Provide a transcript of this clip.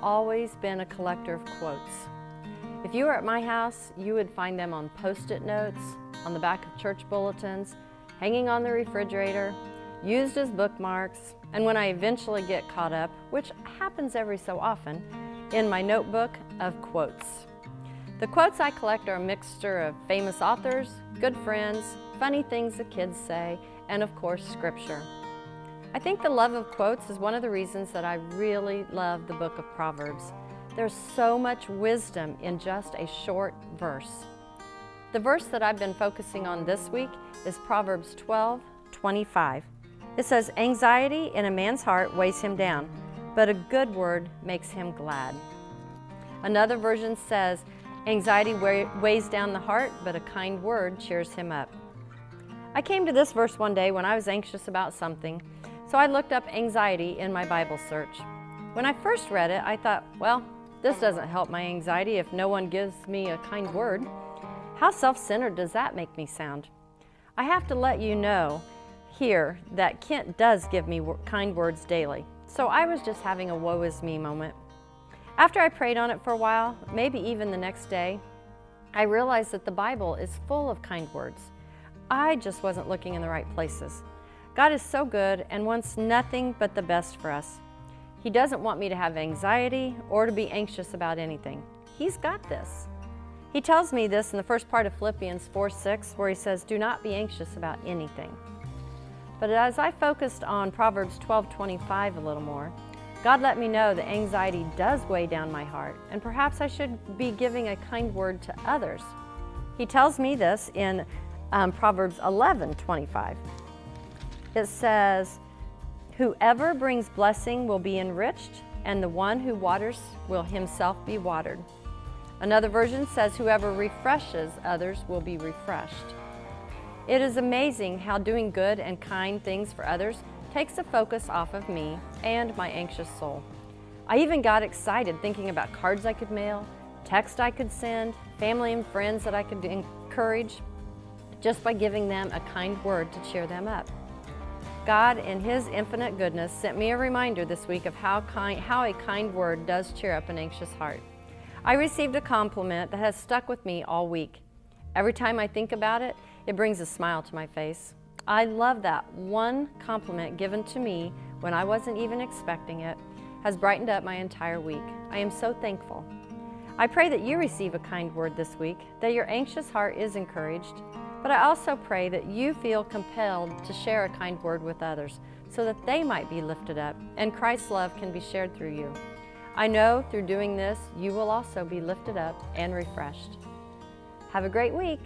always been a collector of quotes. If you were at my house, you would find them on Post-it notes, on the back of church bulletins, hanging on the refrigerator, used as bookmarks, and when I eventually get caught up, which happens every so often, in my notebook of quotes. The quotes I collect are a mixture of famous authors, good friends, funny things the kids say, and of course, scripture. I think the love of quotes is one of the reasons that I really love the book of Proverbs. There's so much wisdom in just a short verse. The verse that I've been focusing on this week is Proverbs 12:25. It says, "Anxiety in a man's heart weighs him down, but a good word makes him glad." Another version says, "Anxiety weighs down the heart, but a kind word cheers him up." I came to this verse one day when I was anxious about something, so I looked up anxiety in my Bible search. When I first read it, I thought, well, this doesn't help my anxiety if no one gives me a kind word. How self-centered does that make me sound? I have to let you know here that Kent does give me kind words daily, so I was just having a woe is me moment. After I prayed on it for a while, maybe even the next day, I realized that the Bible is full of kind words. I just wasn't looking in the right places. God is so good and wants nothing but the best for us. He doesn't want me to have anxiety or to be anxious about anything. He's got this. He tells me this in the first part of Philippians 4:6, where he says, "Do not be anxious about anything." But as I focused on Proverbs 12:25 a little more, God let me know that anxiety does weigh down my heart, and perhaps I should be giving a kind word to others. He tells me this in Proverbs 11:25. It says, "Whoever brings blessing will be enriched, and the one who waters will himself be watered." Another version says, "Whoever refreshes others will be refreshed." It is amazing how doing good and kind things for others takes the focus off of me and my anxious soul. I even got excited thinking about cards I could mail, texts I could send, family and friends that I could encourage just by giving them a kind word to cheer them up. God, in His infinite goodness, sent me a reminder this week of how a kind word does cheer up an anxious heart. I received a compliment that has stuck with me all week. Every time I think about it, it brings a smile to my face. I love that one compliment given to me when I wasn't even expecting it has brightened up my entire week. I am so thankful. I pray that you receive a kind word this week, that your anxious heart is encouraged, but I also pray that you feel compelled to share a kind word with others so that they might be lifted up and Christ's love can be shared through you. I know through doing this, you will also be lifted up and refreshed. Have a great week.